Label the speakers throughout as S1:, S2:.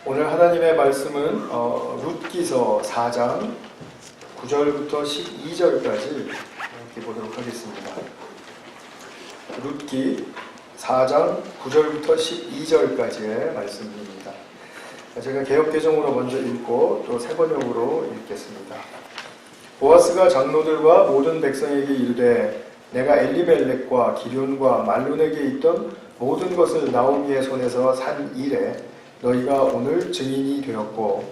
S1: 오늘 하나님의 말씀은 룻기서 4장 9절부터 12절까지 이렇게 보도록 하겠습니다. 룻기 4장 9절부터 12절까지의 말씀입니다. 제가 개역개정으로 먼저 읽고 또 세번역으로 읽겠습니다. 보아스가 장로들과 모든 백성에게 이르되 내가 엘리멜렉과 기럨과 말론에게 있던 모든 것을 나오미의 손에서 산 이래 너희가 오늘 증인이 되었고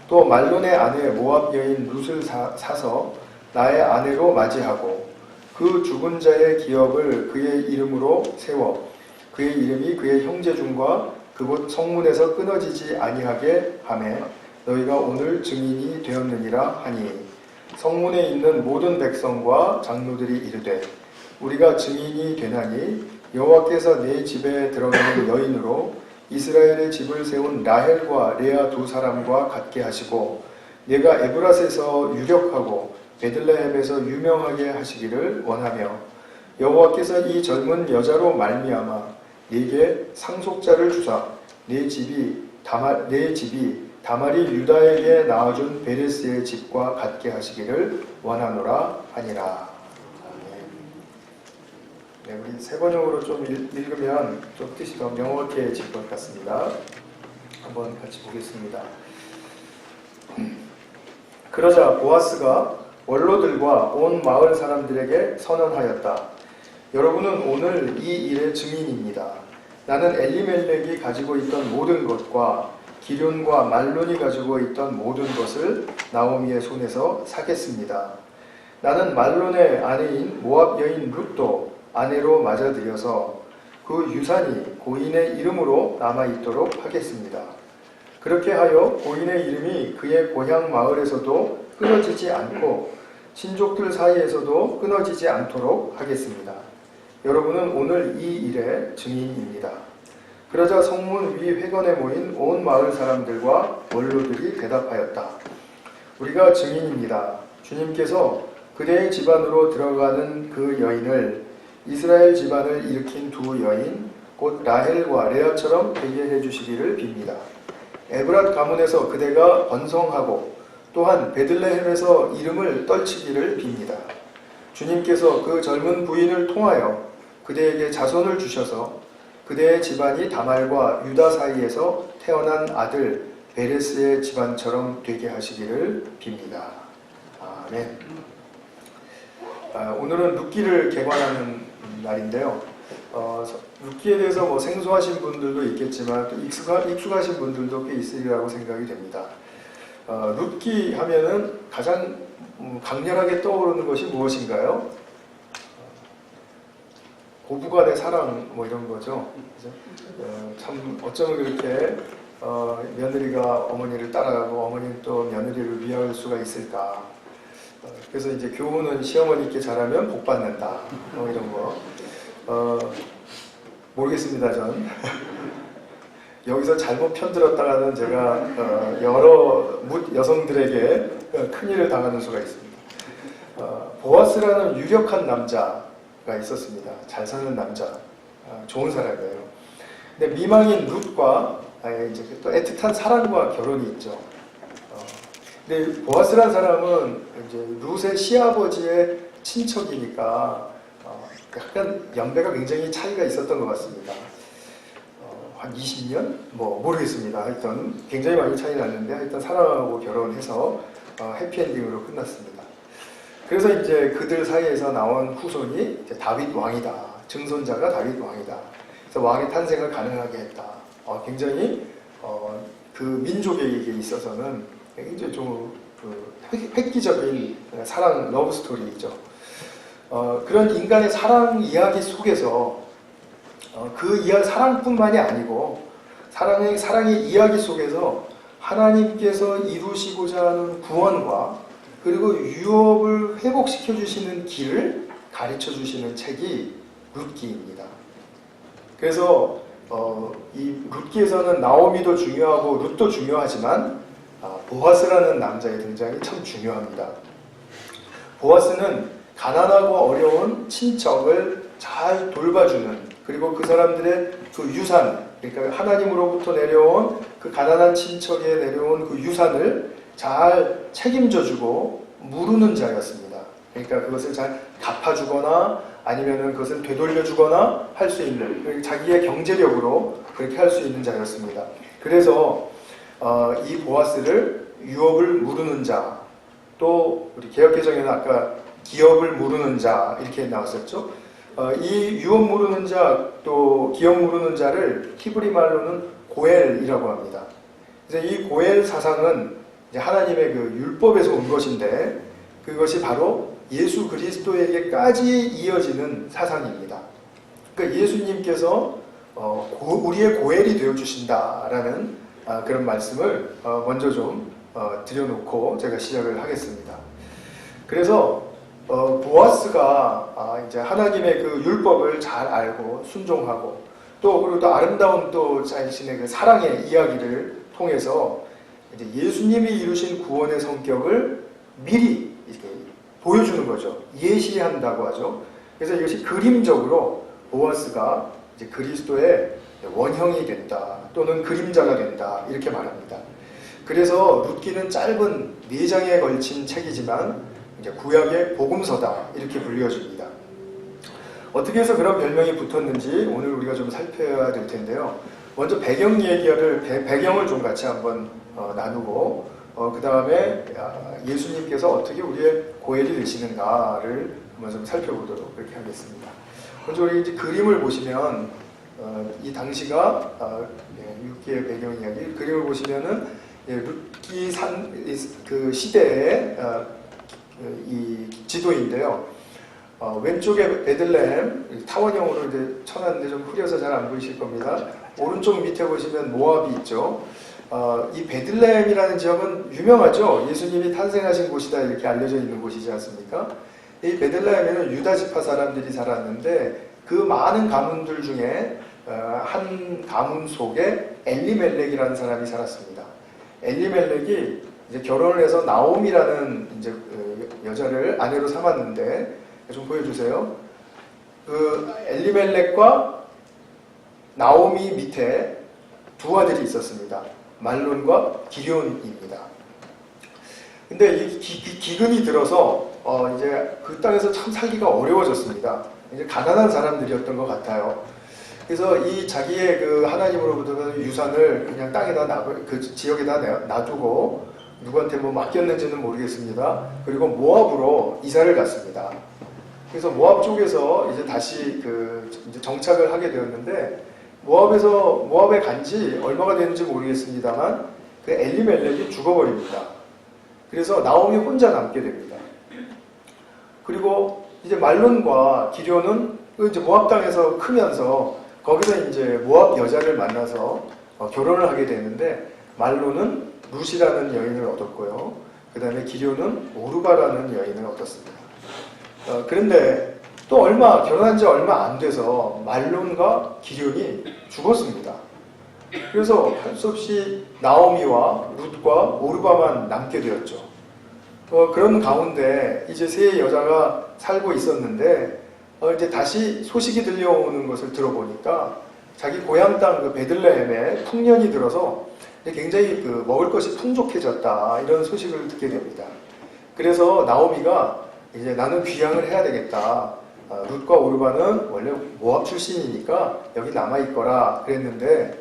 S1: 또 말론의 아내 모압 여인 룻을 사서 나의 아내로 맞이하고 그 죽은 자의 기업을 그의 이름으로 세워 그의 이름이 그의 형제 중과 그곳 성문에서 끊어지지 아니하게 하매 너희가 오늘 증인이 되었느니라 하니 성문에 있는 모든 백성과 장로들이 이르되 우리가 증인이 되나니 여호와께서 내 집에 들어가는 여인으로 이스라엘의 집을 세운 라헬과 레아 두 사람과 같게 하시고 내가 에브랏에서 유력하고 베들레헴에서 유명하게 하시기를 원하며 여호와께서 이 젊은 여자로 말미암아 네게 상속자를 주사 내 집이 다말이 유다에게 낳아준 베레스의 집과 같게 하시기를 원하노라 하니라. 네, 우리 세번역으로 좀 읽으면 좀 뜻이 더 명확해질 것 같습니다. 한번 같이 보겠습니다. 그러자 보아스가 원로들과 온 마을 사람들에게 선언하였다. 여러분은 오늘 이 일의 증인입니다. 나는 엘리멜렉이 가지고 있던 모든 것과 기럨과 말론이 가지고 있던 모든 것을 나오미의 손에서 사겠습니다. 나는 말론의 아내인 모압 여인 룻도 아내로 맞아들여서 그 유산이 고인의 이름으로 남아있도록 하겠습니다. 그렇게 하여 고인의 이름이 그의 고향 마을에서도 끊어지지 않고 친족들 사이에서도 끊어지지 않도록 하겠습니다. 여러분은 오늘 이 일의 증인입니다. 그러자 성문 위 회관에 모인 온 마을 사람들과 원로들이 대답하였다. 우리가 증인입니다. 주님께서 그대의 집안으로 들어가는 그 여인을 이스라엘 집안을 일으킨 두 여인 곧 라헬과 레아처럼 되게 해주시기를 빕니다. 에브랏 가문에서 그대가 번성하고 또한 베들레헴에서 이름을 떨치기를 빕니다. 주님께서 그 젊은 부인을 통하여 그대에게 자손을 주셔서 그대의 집안이 다말과 유다 사이에서 태어난 아들 베레스의 집안처럼 되게 하시기를 빕니다. 아멘. 오늘은 룻기를 개관하는 날인데요. 룻기에 대해서 뭐 생소하신 분들도 있겠지만 또 익숙하신 분들도 꽤 있으리라고 생각이 됩니다. 룻기 하면은 가장 강렬하게 떠오르는 것이 무엇인가요? 고부간의 사랑 뭐 이런 거죠. 참 어쩌면 그렇게 며느리가 어머니를 따라가고 어머니는 또 며느리를 위할 수가 있을까. 그래서 이제 교훈은 시어머니께 잘하면 복 받는다. 이런 거. 모르겠습니다, 전. 여기서 잘못 편들었다가는 제가 여러 여성들에게 큰일을 당하는 수가 있습니다. 보아스라는 유력한 남자가 있었습니다. 잘 사는 남자, 좋은 사람이에요. 근데 미망인 룻과 이제 또 애틋한 사랑과 결혼이 있죠. 근데 보아스라는 사람은 이제 룻의 시아버지의 친척이니까 약간 연배가 굉장히 차이가 있었던 것 같습니다. 한 20년? 뭐 모르겠습니다. 하여튼 굉장히 많이 차이 났는데 하여튼 사랑하고 결혼해서 해피엔딩으로 끝났습니다. 그래서 이제 그들 사이에서 나온 후손이 이제 다윗 왕이다. 증손자가 다윗 왕이다. 그래서 왕의 탄생을 가능하게 했다. 굉장히 그 민족에게 있어서는 굉장히 좀 획기적인 사랑 러브 스토리이죠. 그런 인간의 사랑 이야기 속에서 사랑뿐만이 아니고 사랑의 이야기 속에서 하나님께서 이루시고자 하는 구원과 그리고 유업을 회복시켜 주시는 길을 가르쳐 주시는 책이 룻기입니다. 그래서 이 룻기에서는 나오미도 중요하고 룻도 중요하지만 보아스라는 남자의 등장이 참 중요합니다. 보아스는 가난하고 어려운 친척을 잘 돌봐주는 그리고 그 사람들의 그 유산, 그러니까 하나님으로부터 내려온 그 가난한 친척에 내려온 그 유산을 잘 책임져주고 무르는 자였습니다. 그러니까 그것을 잘 갚아주거나 아니면은 그것을 되돌려주거나 할 수 있는, 자기의 경제력으로 그렇게 할 수 있는 자였습니다. 그래서 이 보아스를 유업을 무르는 자, 또 우리 개역개정에는 아까 기업을 무르는 자 이렇게 나왔었죠. 이 유업 무르는 자, 또 기업 무르는 자를 히브리 말로는 고엘이라고 합니다. 그래서 이 고엘 사상은 이제 하나님의 그 율법에서 온 것인데 그것이 바로 예수 그리스도에게까지 이어지는 사상입니다. 그러니까 예수님께서 우리의 고엘이 되어 주신다라는 그런 말씀을 먼저 좀 드려놓고 제가 시작을 하겠습니다. 그래서 보아스가 이제 하나님의 그 율법을 잘 알고 순종하고 그리고 또 아름다운 또 자신의 그 사랑의 이야기를 통해서 이제 예수님이 이루신 구원의 성격을 미리 이렇게 보여주는 거죠. 예시한다고 하죠. 그래서 이것이 그림적으로 보아스가 이제 그리스도의 원형이 된다 또는 그림자가 된다 이렇게 말합니다. 그래서 룻기는 짧은 4장에 걸친 책이지만 이제 구약의 복음서다 이렇게 불려집니다. 어떻게 해서 그런 별명이 붙었는지 오늘 우리가 좀 살펴야 될 텐데요. 먼저 배경 얘기를 배경을 좀 같이 한번 나누고 그 다음에 예수님께서 어떻게 우리의 고엘이 되시는가를 한번 좀 살펴보도록 그렇게 하겠습니다. 먼저 우리 이제 그림을 보시면 이 당시가 룻기의 배경 이야기 그림을 보시면은 룻기 그 시대의 이 지도인데요. 왼쪽에 베들레헴 타원형으로 이제 쳐놨는데 좀 흐려서 잘 안 보이실 겁니다. 오른쪽 밑에 보시면 모압이 있죠. 이 베들레헴이라는 지역은 유명하죠. 예수님이 탄생하신 곳이다 이렇게 알려져 있는 곳이지 않습니까? 이 베들레헴에는 유다 지파 사람들이 살았는데 그 많은 가문들 중에 한 가문 속에 엘리멜렉이라는 사람이 살았습니다. 엘리멜렉이 이제 결혼을 해서 나옴이라는 이제 여자를 아내로 삼았는데 좀 보여주세요. 그 엘리멜렉과 나오미 밑에 두 아들이 있었습니다. 말론과 기럧입니다. 근데 이 기근이 들어서 이제 그 땅에서 참 살기가 어려워졌습니다. 이제 가난한 사람들이었던 것 같아요. 그래서 이 자기의 그 하나님으로부터 유산을 그냥 땅에다 그 지역에다 놔두고 누구한테 뭐 맡겼는지는 모르겠습니다. 그리고 모압으로 이사를 갔습니다. 그래서 모압 쪽에서 이제 다시 이제 정착을 하게 되었는데 모압에 간지 얼마가 되는지 모르겠습니다만 그 엘리멜렉이 죽어버립니다. 그래서 나오미 혼자 남게 됩니다. 그리고 이제 말론과 기럧은 이제 모압 땅에서 크면서 거기서 이제 모압 여자를 만나서 결혼을 하게 되는데 말론은 룻이라는 여인을 얻었고요. 그 다음에 기럧는 오르바라는 여인을 얻었습니다. 그런데 또 결혼한 지 얼마 안 돼서 말론과 기럧이 죽었습니다. 그래서 할 수 없이 나오미와 룻과 오르바만 남게 되었죠. 그런 가운데 이제 세 여자가 살고 있었는데 이제 다시 소식이 들려오는 것을 들어보니까 자기 고향 땅 그 베들레헴에 풍년이 들어서 굉장히 먹을 것이 풍족해졌다 이런 소식을 듣게 됩니다. 그래서 나오미가 이제 나는 귀향을 해야 되겠다. 룻과 오르바는 원래 모압 출신이니까 여기 남아있거라 그랬는데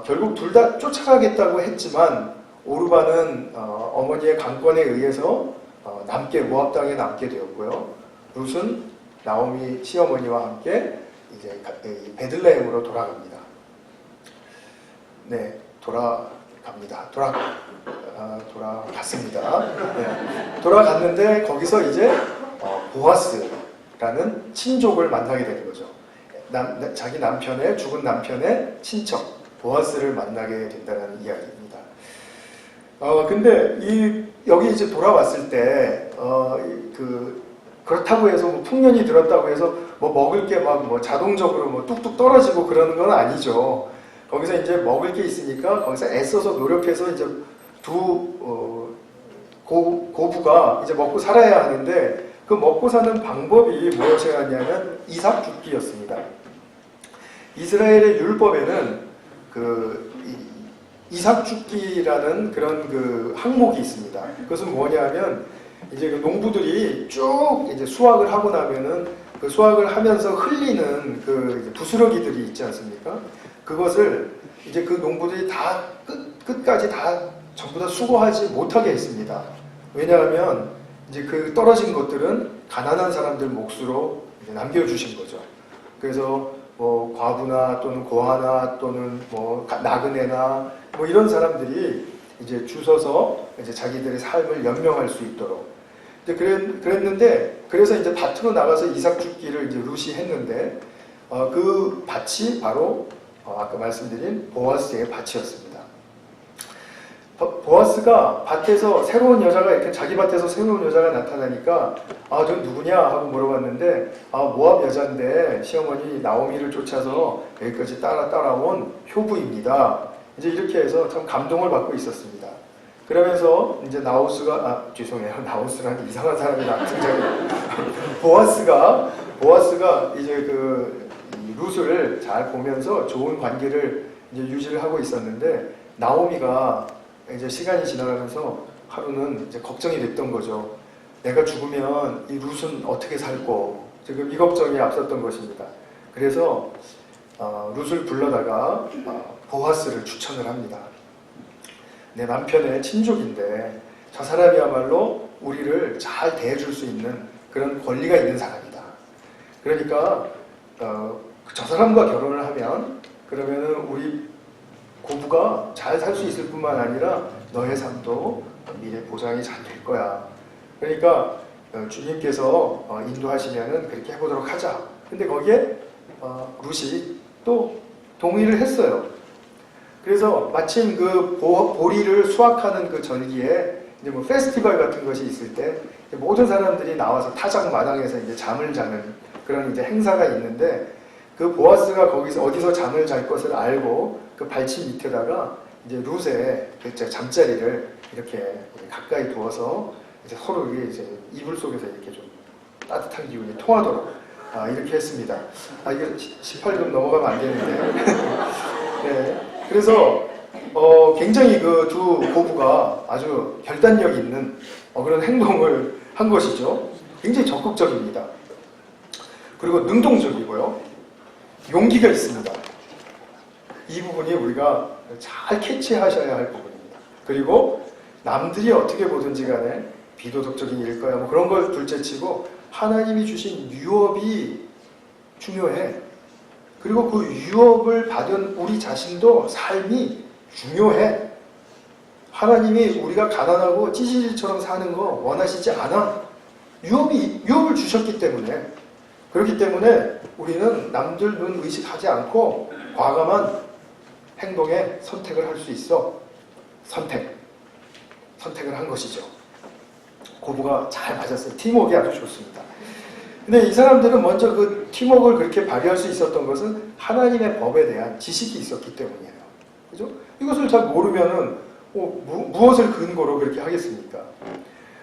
S1: 결국 둘 다 쫓아가겠다고 했지만 오르바는 어머니의 강권에 의해서 모압 땅에 남게 되었고요. 룻은 나오미 시어머니와 함께 이제 베들레헴으로 돌아갑니다. 네, 돌아갔습니다. 네, 돌아갔는데 거기서 이제 보아스라는 친족을 만나게 되는 거죠. 자기 죽은 남편의 친척 보아스를 만나게 된다는 이야기입니다. 근데 여기 이제 돌아왔을 때 그렇다고 해서 뭐 풍년이 들었다고 해서 뭐 먹을 게 막 뭐 자동적으로 뭐 뚝뚝 떨어지고 그러는 건 아니죠. 거기서 이제 먹을 게 있으니까 거기서 애써서 노력해서 이제 고부가 이제 먹고 살아야 하는데 그 먹고 사는 방법이 무엇이었냐면 이삭 줍기였습니다. 이스라엘의 율법에는 이삭죽기라는 그런 그 항목이 있습니다. 그것은 뭐냐면 이제 그 농부들이 쭉 이제 수확을 하고 나면은 그 수확을 하면서 흘리는 그 이제 부스러기들이 있지 않습니까? 그것을 이제 그 농부들이 다 끝까지 다 전부 다 수거하지 못하게 했습니다. 왜냐하면 이제 그 떨어진 것들은 가난한 사람들 몫으로 이제 남겨주신 거죠. 그래서 뭐 과부나 또는 고아나 또는 뭐 나그네나 뭐 이런 사람들이 이제 주워서 이제 자기들의 삶을 연명할 수 있도록 이제 그랬는데 그래서 이제 밭으로 나가서 이삭죽기를 이제 룻이 했는데 그 밭이 바로 아까 말씀드린 보아스의 밭이었습니다. 보아스가 밭에서 새로운 여자가 이렇게 자기 밭에서 새로운 여자가 나타나니까 저 누구냐 하고 물어봤는데 모압 여자인데 시어머니 나오미를 쫓아서 여기까지 따라온 효부입니다. 이제 이렇게 해서 참 감동을 받고 있었습니다. 그러면서 이제 죄송해요. 나우스라는 이상한 사람이 등장해요. 보아스가 이제 이 룻을 잘 보면서 좋은 관계를 이제 유지를 하고 있었는데 나오미가 이제 시간이 지나가면서 하루는 이제 걱정이 됐던 거죠. 내가 죽으면 이 룻은 어떻게 살고 지금 이 걱정이 앞섰던 것입니다. 그래서 룻을 불러다가 보아스를 추천을 합니다. 내 남편의 친족인데 저 사람이야말로 우리를 잘 대해줄 수 있는 그런 권리가 있는 사람이다. 그러니까 저 사람과 결혼을 하면 그러면은 우리 고부가 잘 살 수 있을 뿐만 아니라 너의 삶도 미래 보장이 잘 될 거야. 그러니까 주님께서 인도하시면은 그렇게 해보도록 하자. 근데 거기에 룻이 또 동의를 했어요. 그래서 마침 그 보리를 수확하는 그 절기에 이제 뭐 페스티벌 같은 것이 있을 때 모든 사람들이 나와서 타작 마당에서 이제 잠을 자는 그런 이제 행사가 있는데 그 보아스가 거기서 어디서 잠을 잘 것을 알고 그 발치 밑에다가 이제 룻의 그 잠자리를 이렇게 가까이 두어서 이제 서로 이제 이불 속에서 이렇게 좀 따뜻한 기운이 통하도록 이렇게 했습니다. 이게 18금 넘어가면 안 되는데. 네. 그래서 굉장히 그 두 고부가 아주 결단력 있는 그런 행동을 한 것이죠. 굉장히 적극적입니다. 그리고 능동적이고요. 용기가 있습니다. 이 부분이 우리가 잘 캐치하셔야 할 부분입니다. 그리고 남들이 어떻게 보든지 간에 비도덕적인 일 거야 뭐 그런 걸 둘째치고 하나님이 주신 유업이 중요해. 그리고 그 유업을 받은 우리 자신도 삶이 중요해. 하나님이 우리가 가난하고 찌질처럼 사는 거 원하시지 않아. 유업을 주셨기 때문에. 그렇기 때문에 우리는 남들 눈 의식하지 않고 과감한 행동에 선택을 할 수 있어. 선택을 한 것이죠. 고부가 잘 맞았어요. 팀워크가 아주 좋습니다. 근데 이 사람들은 먼저 그 팀워크를 그렇게 발휘할 수 있었던 것은 하나님의 법에 대한 지식이 있었기 때문이에요. 그죠? 이것을 잘 모르면은 무엇을 근거로 그렇게 하겠습니까?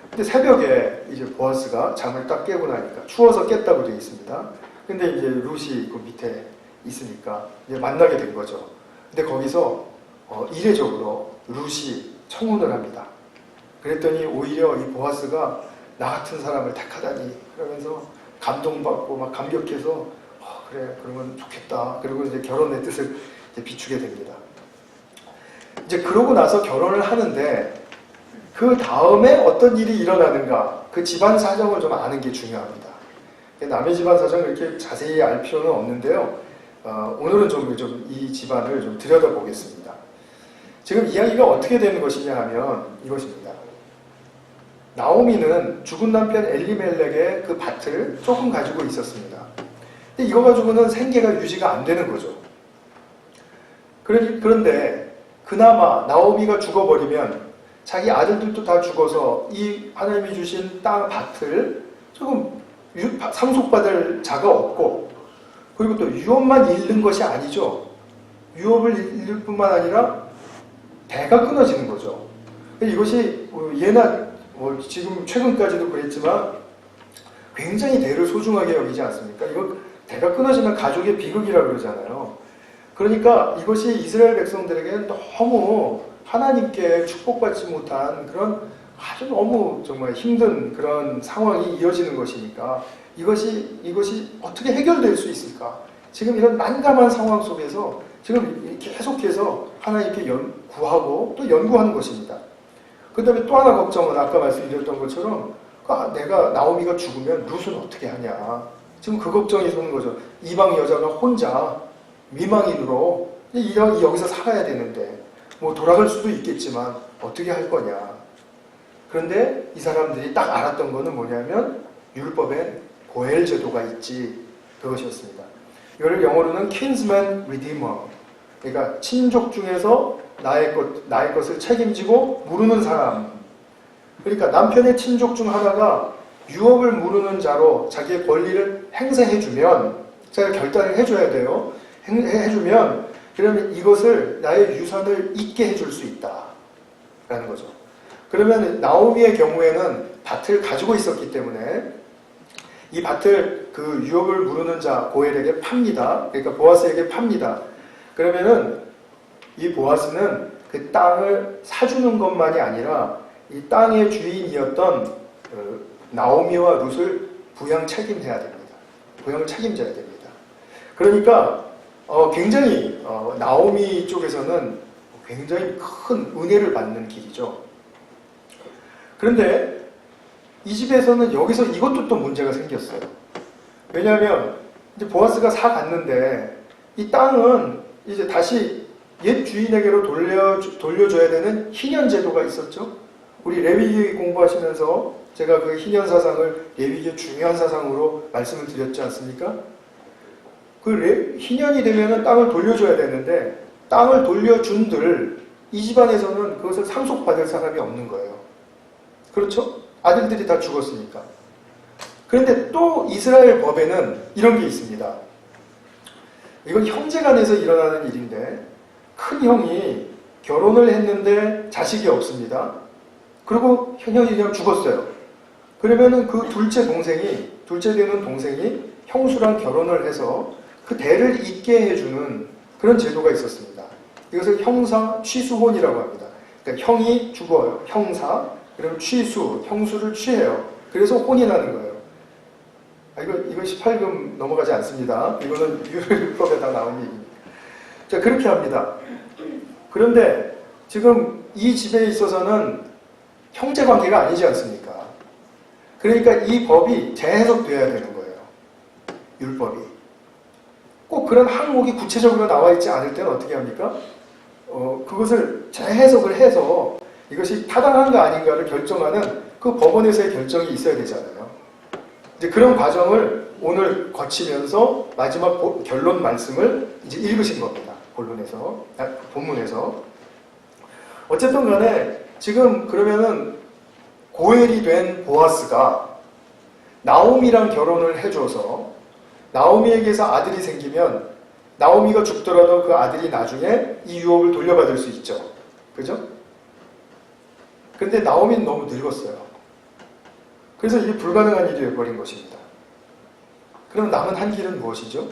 S1: 근데 새벽에 이제 보아스가 잠을 딱 깨고 나니까 추워서 깼다고 되어 있습니다. 근데 이제 룻이 그 밑에 있으니까 이제 만나게 된 거죠. 근데 거기서 이례적으로 룻이 청혼을 합니다. 그랬더니 오히려 이 보아스가 나 같은 사람을 택하다니 그러면서 감동받고 막 감격해서 그래 그러면 좋겠다. 그리고 이제 결혼의 뜻을 이제 비추게 됩니다. 이제 그러고 나서 결혼을 하는데 그 다음에 어떤 일이 일어나는가 그 집안 사정을 좀 아는 게 중요합니다. 남의 집안 사정을 이렇게 자세히 알 필요는 없는데요. 오늘은 좀 이 집안을 좀 들여다보겠습니다. 지금 이야기가 어떻게 되는 것이냐 하면 이것입니다. 나오미는 죽은 남편 엘리멜렉의 그 밭을 조금 가지고 있었습니다. 근데 이거 가지고는 생계가 유지가 안 되는 거죠. 그런데 그나마 나오미가 죽어버리면 자기 아들들도 다 죽어서 이 하나님이 주신 땅 밭을 조금 상속받을 자가 없고 그리고 또 유업만 잃는 것이 아니죠. 유업을 잃을 뿐만 아니라 대가 끊어지는 거죠. 이것이 예나 지금 최근까지도 그랬지만 굉장히 대를 소중하게 여기지 않습니까? 이거 대가 끊어지면 가족의 비극이라고 그러잖아요. 그러니까 이것이 이스라엘 백성들에게는 너무 하나님께 축복받지 못한 그런 아주 너무 정말 힘든 그런 상황이 이어지는 것이니까 이것이 어떻게 해결될 수 있을까? 지금 이런 난감한 상황 속에서 지금 계속해서 하나님께 구하고 또 연구하는 것입니다. 그 다음에 또 하나 걱정은 아까 말씀드렸던 것처럼 내가 나오미가 죽으면 룻은 어떻게 하냐. 지금 그 걱정이 서는 거죠. 이방 여자가 혼자 미망인으로 여기서 살아야 되는데 뭐 돌아갈 수도 있겠지만 어떻게 할 거냐. 그런데 이 사람들이 딱 알았던 거는 뭐냐면 율법엔 고엘 제도가 있지. 그것이었습니다. 이걸 영어로는 kinsman redeemer. 그러니까 친족 중에서 나의 것을 책임지고 물으는 사람. 그러니까 남편의 친족 중 하나가 유업을 물으는 자로 자기의 권리를 행사해주면, 제가 결단을 해줘야 돼요. 해주면 그러면 이것을 나의 유산을 잊게 해줄 수 있다 라는 거죠. 그러면 나오미의 경우에는 밭을 가지고 있었기 때문에 이 밭을 그 유업을 물으는 자 고엘에게 팝니다. 그러니까 보아스에게 팝니다. 그러면은 이 보아스는 그 땅을 사주는 것만이 아니라 이 땅의 주인이었던 나오미와 룻을 부양 책임해야 됩니다. 부양을 책임져야 됩니다. 그러니까 굉장히 나오미 쪽에서는 굉장히 큰 은혜를 받는 길이죠. 그런데 이 집에서는 여기서 이것도 또 문제가 생겼어요. 왜냐하면 이제 보아스가 사 갔는데 이 땅은 이제 다시 옛 주인에게로 돌려줘야 되는 희년 제도가 있었죠. 우리 레위기 공부하시면서 제가 그 희년 사상을 레위기의 중요한 사상으로 말씀을 드렸지 않습니까? 그 희년이 되면은 땅을 돌려줘야 되는데 땅을 돌려준들 이 집안에서는 그것을 상속받을 사람이 없는 거예요. 그렇죠? 아들들이 다 죽었으니까. 그런데 또 이스라엘 법에는 이런 게 있습니다. 이건 형제간에서 일어나는 일인데 큰 형이 결혼을 했는데 자식이 없습니다. 그리고 형이 그냥 죽었어요. 그러면은 그 둘째 되는 동생이 형수랑 결혼을 해서 그 대를 잇게 해주는 그런 제도가 있었습니다. 이것을 형사 취수혼이라고 합니다. 그러니까 형이 죽어요. 형사. 그러면 형수를 취해요. 그래서 혼이 나는 거예요. 이거 18금 넘어가지 않습니다. 이거는 율법에 다 나온 얘기입니다. 자, 그렇게 합니다. 그런데 지금 이 집에 있어서는 형제 관계가 아니지 않습니까? 그러니까 이 법이 재해석돼야 되는 거예요. 율법이. 꼭 그런 항목이 구체적으로 나와 있지 않을 때는 어떻게 합니까? 그것을 재해석을 해서 이것이 타당한가 아닌가를 결정하는 그 법원에서의 결정이 있어야 되잖아요. 이제 그런 과정을 오늘 거치면서 마지막 결론 말씀을 이제 읽으신 겁니다. 본문에서. 어쨌든 간에 지금 그러면은 고엘이 된 보아스가 나오미랑 결혼을 해줘서 나오미에게서 아들이 생기면 나오미가 죽더라도 그 아들이 나중에 이 유업을 돌려받을 수 있죠. 그죠? 근데 나오미는 너무 늙었어요. 그래서 이게 불가능한 일이 되어버린 것입니다. 그럼 남은 한 길은 무엇이죠?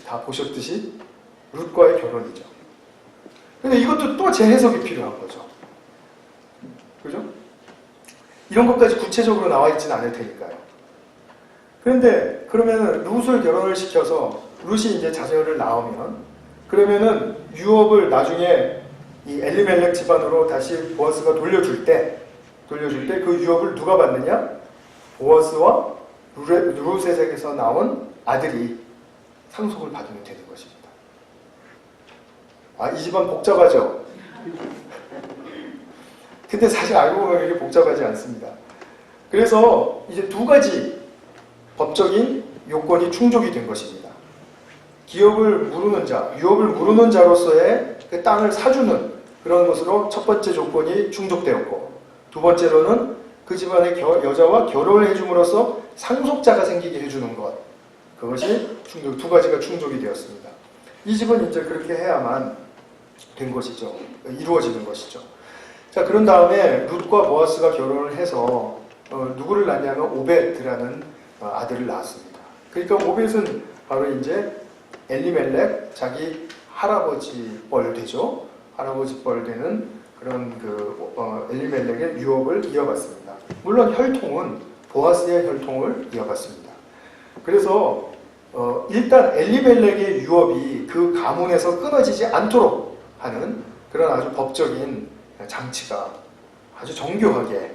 S1: 다 보셨듯이 룻과의 결혼이죠. 근데 이것도 또 재해석이 필요한 거죠. 그죠? 이런 것까지 구체적으로 나와 있지는 않을 테니까요. 그런데 그러면은 룻을 결혼을 시켜서 룻이 이제 자녀를 낳으면 그러면은 유업을 나중에 이 엘리멜렉 집안으로 다시 보아스가 돌려줄 때 그 유업을 누가 받느냐? 보아스와 룻에게서 나온 아들이 상속을 받으면 되는 것입니다. 이 집안 복잡하죠? 근데 사실 알고 보면 이게 복잡하지 않습니다. 그래서 이제 두 가지 법적인 요건이 충족이 된 것입니다. 유업을 무르는 자로서의 그 땅을 사주는 그런 것으로 첫 번째 조건이 충족되었고, 두 번째로는 그 집안의 여자와 결혼을 해줌으로써 상속자가 생기게 해주는 것, 그것이 두 가지가 충족이 되었습니다. 이 집은 이제 그렇게 해야만 된 것이죠. 이루어지는 것이죠. 자, 그런 다음에 룻과 보아스가 결혼을 해서 누구를 낳냐면 오벳이라는 아들을 낳았습니다. 그러니까 오벳은 바로 이제 엘리멜렉 자기 할아버지 뻘 되죠. 할아버지 뻘 되는 그런 엘리멜렉의 유업을 이어갔습니다. 물론 혈통은 보아스의 혈통을 이어갔습니다. 그래서 일단 엘리멜렉의 유업이 그 가문에서 끊어지지 않도록 하는 그런 아주 법적인 장치가 아주 정교하게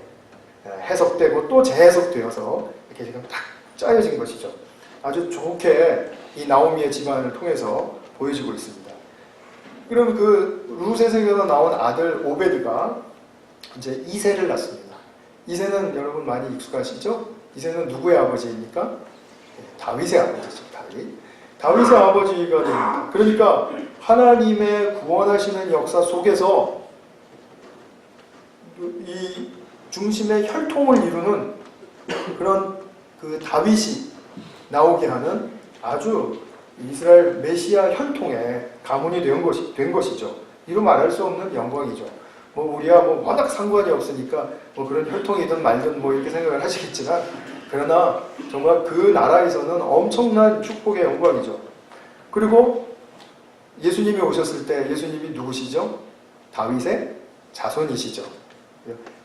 S1: 해석되고 또 재해석되어서 이렇게 지금 딱 짜여진 것이죠. 아주 좋게 이 나오미의 집안을 통해서 보여지고 있습니다. 그럼 그 룻에서 나온 아들 오베드가 이제 이새를 낳습니다. 이새는 여러분 많이 익숙하시죠? 이새는 누구의 아버지입니까? 다윗의 아버지죠. 다윗의 아버지가 됩니다. 그러니까 하나님의 구원하시는 역사 속에서 이 중심의 혈통을 이루는 그런 그 다윗이 나오게 하는 아주 이스라엘 메시아 혈통의 가문이 된 것이죠. 이루 말할 수 없는 영광이죠. 우리야 워낙 상관이 없으니까 그런 혈통이든 말든 이렇게 생각을 하시겠지만, 그러나 정말 그 나라에서는 엄청난 축복의 영광이죠. 그리고 예수님이 오셨을 때 예수님이 누구시죠? 다윗의 자손이시죠.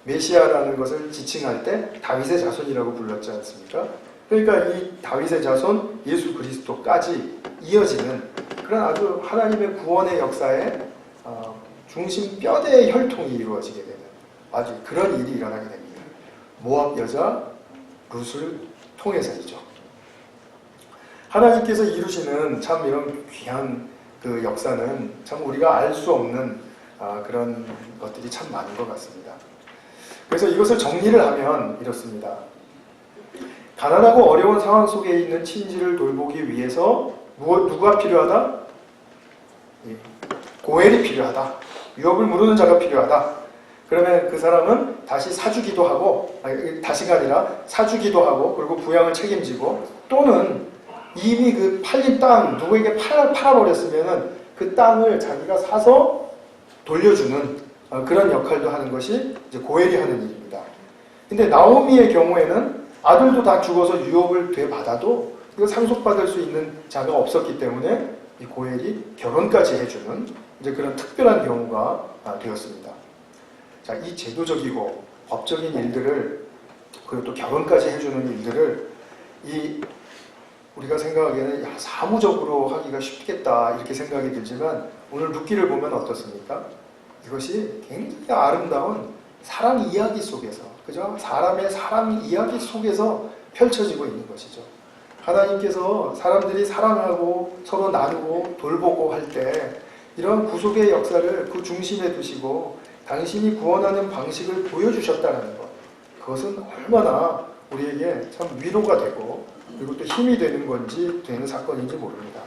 S1: 메시아라는 것을 지칭할 때 다윗의 자손이라고 불렀지 않습니까? 그러니까 이 다윗의 자손 예수 그리스도까지 이어지는 그런 아주 하나님의 구원의 역사에 중심 뼈대의 혈통이 이루어지게 되는 아주 그런 일이 일어나게 됩니다. 모압 여자 룻을 통해서이죠. 하나님께서 이루시는 참 이런 귀한 그 역사는 참 우리가 알 수 없는 그런 것들이 참 많은 것 같습니다. 그래서 이것을 정리를 하면 이렇습니다. 가난하고 어려운 상황 속에 있는 친지를 돌보기 위해서 누가 필요하다? 고엘이 필요하다. 유업을 물으는 자가 필요하다. 그러면 그 사람은 다시 사주기도 하고, 다시가 아니라 사주기도 하고, 그리고 부양을 책임지고, 또는 이미 그 팔린 땅, 누구에게 팔아버렸으면은 그 땅을 자기가 사서 돌려주는 그런 역할도 하는 것이 이제 고엘이 하는 일입니다. 근데 나오미의 경우에는 아들도 다 죽어서 유업을 되받아도 이거 상속받을 수 있는 자가 없었기 때문에 이 고엘이 결혼까지 해주는 이제 그런 특별한 경우가 되었습니다. 자, 이 제도적이고 법적인 일들을, 그리고 또 결혼까지 해주는 일들을 우리가 생각하기에는 사무적으로 하기가 쉽겠다 이렇게 생각이 들지만, 오늘 룻기를 보면 어떻습니까? 이것이 굉장히 아름다운 사랑 이야기 속에서, 그죠? 사람의 사랑 이야기 속에서 펼쳐지고 있는 것이죠. 하나님께서 사람들이 사랑하고 서로 나누고 돌보고 할 때 이런 구속의 역사를 그 중심에 두시고 당신이 구원하는 방식을 보여주셨다는 것, 그것은 얼마나 우리에게 참 위로가 되고 그리고 또 힘이 되는 사건인지 모릅니다.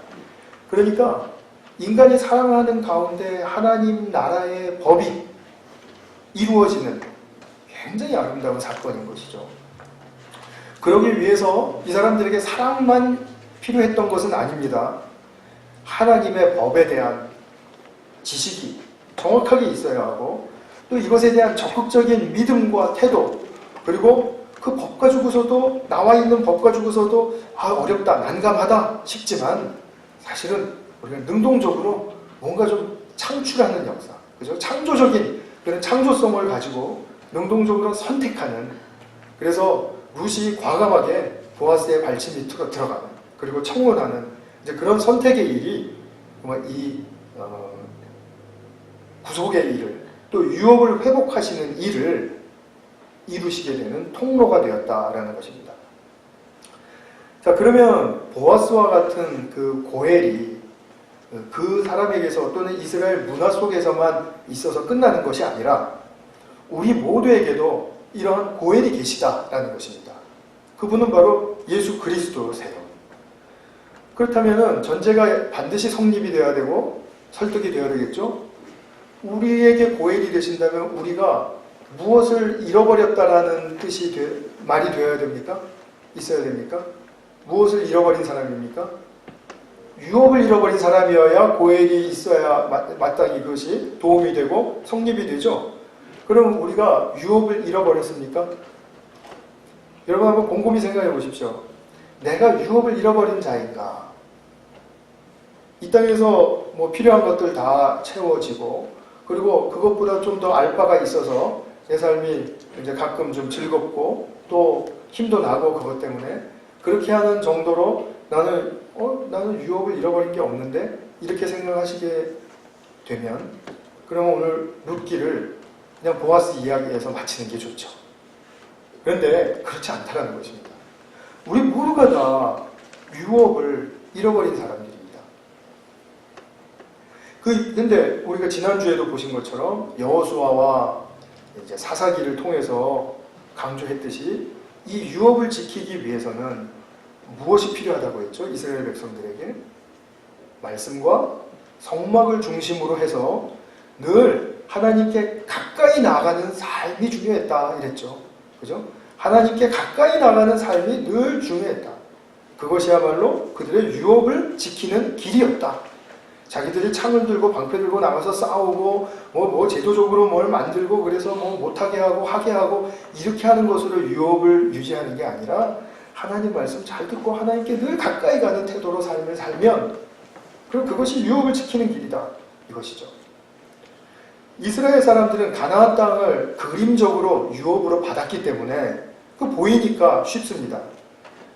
S1: 그러니까 인간이 사랑하는 가운데 하나님 나라의 법이 이루어지는 굉장히 아름다운 사건인 것이죠. 그러기 위해서 이 사람들에게 사랑만 필요했던 것은 아닙니다. 하나님의 법에 대한 지식이 정확하게 있어야 하고, 또 이것에 대한 적극적인 믿음과 태도, 그리고 그 법 가지고서도, 나와 있는 법 가지고서도 어렵다, 난감하다 싶지만 사실은 우리가 능동적으로 뭔가 좀 창출하는 역사, 그죠? 창조적인 그런 창조성을 가지고 능동적으로 선택하는, 그래서 룻이 과감하게 보아스의 발치 밑으로 들어가는, 그리고 청혼하는 이제 그런 선택의 일이 정말 이 구속의 일을, 또 유업을 회복하시는 일을 이루시게 되는 통로가 되었다라는 것입니다. 자, 그러면 보아스와 같은 그 고엘이 그 사람에게서 또는 이스라엘 문화 속에서만 있어서 끝나는 것이 아니라 우리 모두에게도 이러한 고엘이 계시다라는 것입니다. 그분은 바로 예수 그리스도세요. 그렇다면 전제가 반드시 성립이 되어야 되고 설득이 되어야 되겠죠? 우리에게 고엘이 되신다면 우리가 무엇을 잃어버렸다라는 말이 되어야 됩니까? 있어야 됩니까? 무엇을 잃어버린 사람입니까? 유업을 잃어버린 사람이어야 고엘이 있어야 마땅히 그것이 도움이 되고 성립이 되죠. 그럼 우리가 유업을 잃어버렸습니까? 여러분 한번 곰곰이 생각해 보십시오. 내가 유업을 잃어버린 자인가? 이 땅에서 뭐 필요한 것들 다 채워지고, 그리고 그것보다 좀 더 알 바가 있어서 내 삶이 이제 가끔 좀 즐겁고 또 힘도 나고, 그것 때문에 그렇게 하는 정도로 나는 유업을 잃어버린 게 없는데, 이렇게 생각하시게 되면, 그러면 오늘 룻기를 그냥 보아스 이야기에서 마치는 게 좋죠. 그런데 그렇지 않다는 것입니다. 우리 모두가 다 유업을 잃어버린 사람들입니다. 근데 우리가 지난주에도 보신 것처럼 여호수아와 이제 사사기를 통해서 강조했듯이 이 유업을 지키기 위해서는 무엇이 필요하다고 했죠? 이스라엘 백성들에게 말씀과 성막을 중심으로 해서 늘 하나님께 가까이 나가는 삶이 중요했다 이랬죠. 그죠? 하나님께 가까이 나가는 삶이 늘 중요했다. 그것이야말로 그들의 유업을 지키는 길이었다. 자기들이 창을 들고 방패 들고 나가서 싸우고 뭐 제도적으로 뭘 만들고 그래서 뭐 못하게 하고 하게 하고 이렇게 하는 것으로 유업을 유지하는 게 아니라, 하나님 말씀 잘 듣고 하나님께 늘 가까이 가는 태도로 삶을 살면, 그럼 그것이 유업을 지키는 길이다 이것이죠. 이스라엘 사람들은 가나안 땅을 그림적으로 유업으로 받았기 때문에 그 보이니까 쉽습니다.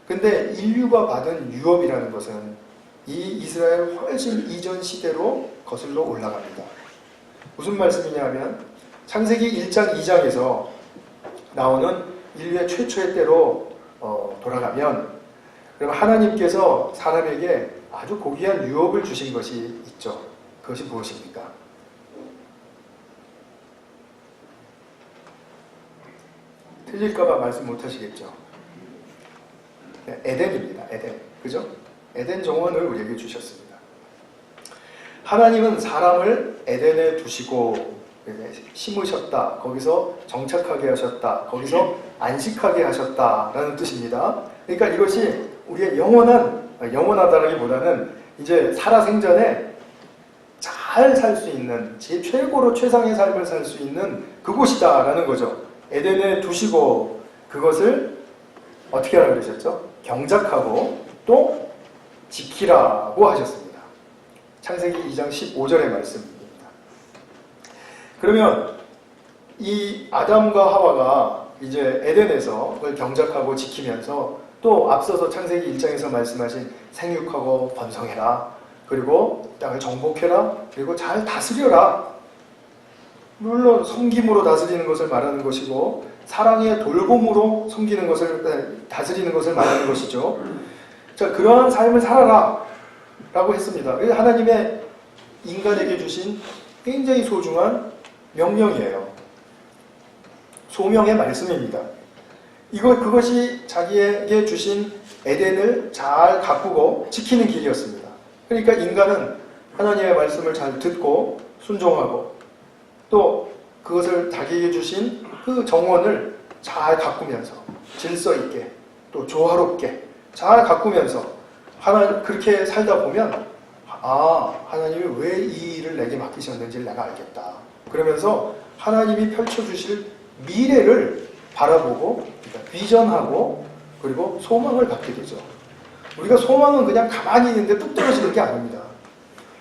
S1: 근데 인류가 받은 유업이라는 것은 이 이스라엘 훨씬 이전 시대로 거슬러 올라갑니다. 무슨 말씀이냐 하면, 창세기 1장 2장에서 나오는 인류의 최초의 때로 돌아가면, 그럼 하나님께서 사람에게 아주 고귀한 유업을 주신 것이 있죠. 그것이 무엇입니까? 틀릴까봐 말씀 못 하시겠죠. 에덴입니다. 에덴. 그죠? 에덴 정원을 우리에게 주셨습니다. 하나님은 사람을 에덴에 두시고 심으셨다. 거기서 정착하게 하셨다. 거기서 안식하게 하셨다라는 뜻입니다. 그러니까 이것이 우리의 영원하다라기보다는 이제 살아생전에 잘 살 수 있는, 최고로 최상의 삶을 살 수 있는 그곳이다라는 거죠. 에덴에 두시고 그것을 어떻게 하라고 그러셨죠? 경작하고 또 지키라고 하셨습니다. 창세기 2장 15절의 말씀입니다. 그러면 이 아담과 하와가 이제 에덴에서 그걸 경작하고 지키면서, 또 앞서서 창세기 1장에서 말씀하신 생육하고 번성해라, 그리고 땅을 정복해라, 그리고 잘 다스려라. 물론 섬김으로 다스리는 것을 말하는 것이고, 사랑의 돌봄으로 섬기는 것을, 다스리는 것을 말하는 것이죠. 자, 그러한 삶을 살아라 라고 했습니다. 이게 하나님의 인간에게 주신 굉장히 소중한 명령이에요. 소명의 말씀입니다. 그것이 자기에게 주신 에덴을 잘 가꾸고 지키는 길이었습니다. 그러니까 인간은 하나님의 말씀을 잘 듣고 순종하고, 또 그것을 자기에게 주신 그 정원을 잘 가꾸면서 질서 있게 또 조화롭게 잘 가꾸면서 그렇게 살다 보면, 하나님이 왜 이 일을 내게 맡기셨는지를 내가 알겠다. 그러면서 하나님이 펼쳐주실 미래를 바라보고, 그러니까 비전하고, 그리고 소망을 갖게 되죠. 우리가 소망은 그냥 가만히 있는데 뚝 떨어지는 게 아닙니다.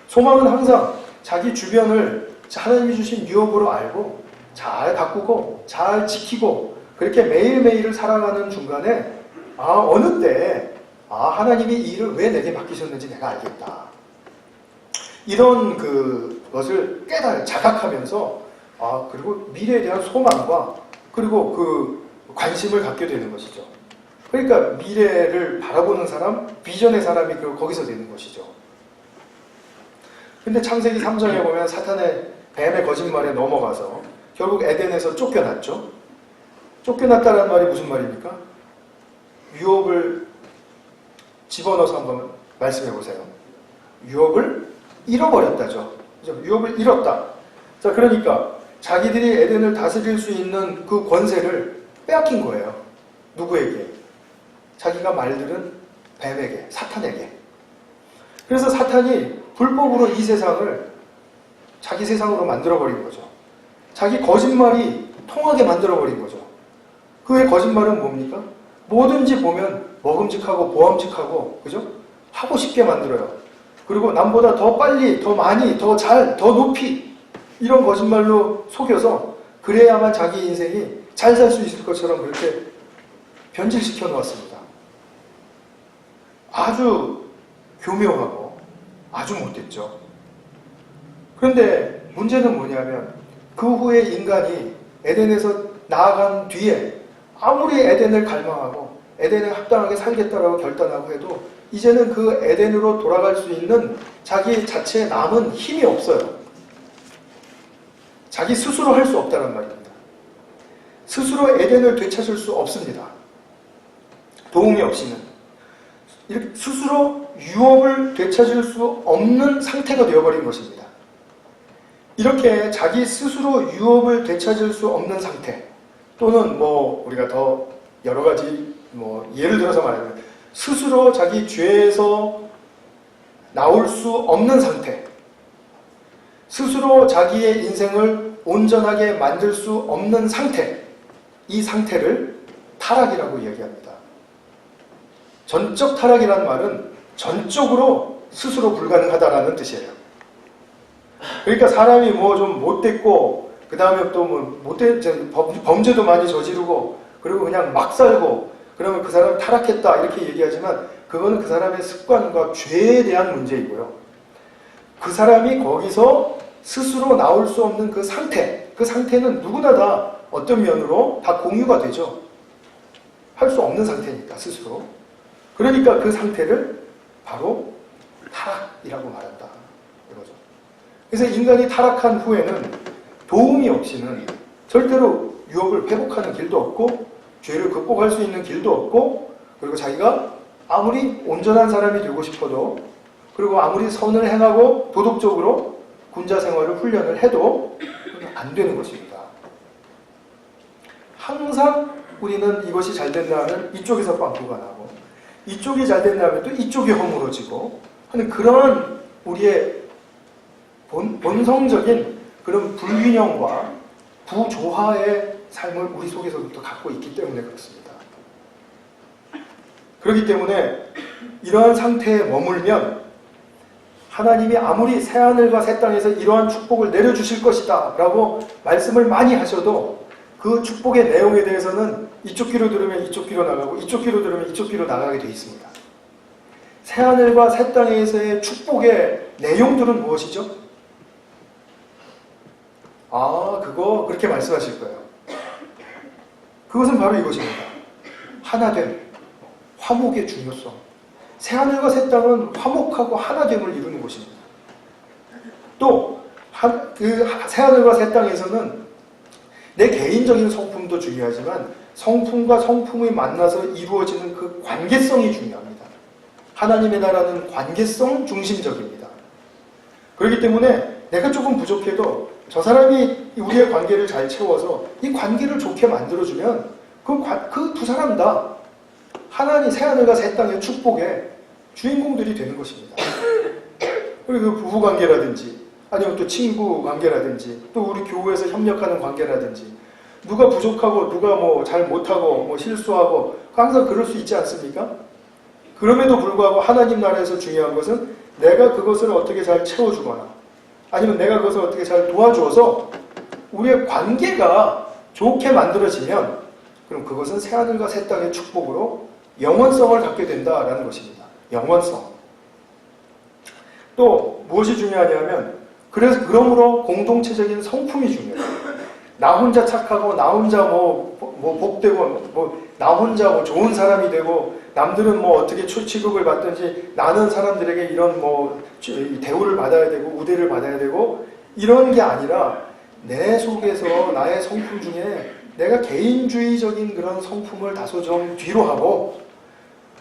S1: 소망은 항상 자기 주변을 하나님이 주신 유업으로 알고 잘 가꾸고 잘 지키고, 그렇게 매일매일을 살아가는 중간에 어느 때 하나님이 이 일을 왜 내게 맡기셨는지 내가 알겠다. 이런 그것을 자각하면서 그리고 미래에 대한 소망과 그리고 그 관심을 갖게 되는 것이죠. 그러니까 미래를 바라보는 사람, 비전의 사람이 거기서 되는 것이죠. 근데 창세기 3장에 보면 사탄의 뱀의 거짓말에 넘어가서 결국 에덴에서 쫓겨났죠. 쫓겨났다는 말이 무슨 말입니까? 유업을 집어넣어서 한번 말씀해 보세요. 유업을 잃어버렸다죠. 그죠? 유업을 잃었다. 자, 그러니까 자기들이 에덴을 다스릴 수 있는 그 권세를 빼앗긴 거예요. 누구에게? 자기가 말들은 뱀에게, 사탄에게. 그래서 사탄이 불법으로 이 세상을 자기 세상으로 만들어버린 거죠. 자기 거짓말이 통하게 만들어버린 거죠. 그의 거짓말은 뭡니까? 뭐든지 보면 먹음직하고 보암직하고, 그죠? 하고 싶게 만들어요. 그리고 남보다 더 빨리, 더 많이, 더 잘, 더 높이 이런 거짓말로 속여서 그래야만 자기 인생이 잘 살 수 있을 것처럼 그렇게 변질시켜 놓았습니다. 아주 교묘하고 아주 못됐죠. 그런데 문제는 뭐냐면 그 후에 인간이 에덴에서 나아간 뒤에 아무리 에덴을 갈망하고 에덴에 합당하게 살겠다라고 결단하고 해도 이제는 그 에덴으로 돌아갈 수 있는 자기 자체에 남은 힘이 없어요. 자기 스스로 할 수 없다는 말입니다. 스스로 에덴을 되찾을 수 없습니다. 도움이 없이는. 스스로 유업을 되찾을 수 없는 상태가 되어버린 것입니다. 이렇게 자기 스스로 유업을 되찾을 수 없는 상태, 또는 우리가 더 여러 가지 예를 들어서 말하면 스스로 자기 죄에서 나올 수 없는 상태, 스스로 자기의 인생을 온전하게 만들 수 없는 상태, 이 상태를 타락이라고 이야기합니다. 전적 타락이라는 말은 전적으로 스스로 불가능하다라는 뜻이에요. 그러니까 사람이 좀 못됐고, 그 다음에 또 범죄도 많이 저지르고, 그리고 그냥 막 살고, 그러면 그 사람은 타락했다 이렇게 얘기하지만 그거는 그 사람의 습관과 죄에 대한 문제이고요. 그 사람이 거기서 스스로 나올 수 없는 그 상태는 누구나 다 어떤 면으로 다 공유가 되죠. 할 수 없는 상태니까 스스로. 그러니까 그 상태를 바로 타락이라고 말한다 이거죠. 그래서 인간이 타락한 후에는 도움이 없이는 절대로 유업을 회복하는 길도 없고 죄를 극복할 수 있는 길도 없고, 그리고 자기가 아무리 온전한 사람이 되고 싶어도, 그리고 아무리 선을 행하고 도덕적으로 군자 생활을 훈련을 해도 안 되는 것입니다. 항상 우리는 이것이 잘 된다면 이쪽에서 빵꾸가 나고, 이쪽이 잘 된다면 또 이쪽이 허물어지고 하는 그런 우리의 본성적인 그런 불균형과 부조화의 삶을 우리 속에서부터 갖고 있기 때문에 그렇습니다. 그렇기 때문에 이러한 상태에 머물면 하나님이 아무리 새하늘과 새 땅에서 이러한 축복을 내려주실 것이다 라고 말씀을 많이 하셔도 그 축복의 내용에 대해서는 이쪽 귀로 들으면 이쪽 귀로 나가고 이쪽 귀로 들으면 이쪽 귀로 나가게 되어 있습니다. 새하늘과 새 땅에서의 축복의 내용들은 무엇이죠? 그거 그렇게 말씀하실 거예요. 그것은 바로 이것입니다. 하나됨, 화목의 중요성. 새하늘과 새 땅은 화목하고 하나됨을 이루는 곳입니다. 또 그 새하늘과 새 땅에서는 내 개인적인 성품도 중요하지만 성품과 성품이 만나서 이루어지는 그 관계성이 중요합니다. 하나님의 나라는 관계성 중심적입니다. 그렇기 때문에 내가 조금 부족해도 저 사람이 우리의 관계를 잘 채워서 이 관계를 좋게 만들어주면 그 두 사람 다 하나님 새하늘과 새 땅의 축복의 주인공들이 되는 것입니다. 그리고 그 부부관계라든지 아니면 또 친구 관계라든지 또 우리 교회에서 협력하는 관계라든지 누가 부족하고 누가 잘 못하고 실수하고 항상 그럴 수 있지 않습니까? 그럼에도 불구하고 하나님 나라에서 중요한 것은 내가 그것을 어떻게 잘 채워주거나 아니면 내가 그것을 어떻게 잘 도와주어서 우리의 관계가 좋게 만들어지면 그럼 그것은 새하늘과 새 땅의 축복으로 영원성을 갖게 된다라는 것입니다. 영원성. 또 무엇이 중요하냐면 그러므로 공동체적인 성품이 중요해요. 나 혼자 착하고 나 혼자 복되고 나 혼자 좋은 사람이 되고 남들은 어떻게 취급을 받든지 나는 사람들에게 이런 대우를 받아야 되고 우대를 받아야 되고 이런 게 아니라 내 속에서 나의 성품 중에 내가 개인주의적인 그런 성품을 다소 좀 뒤로 하고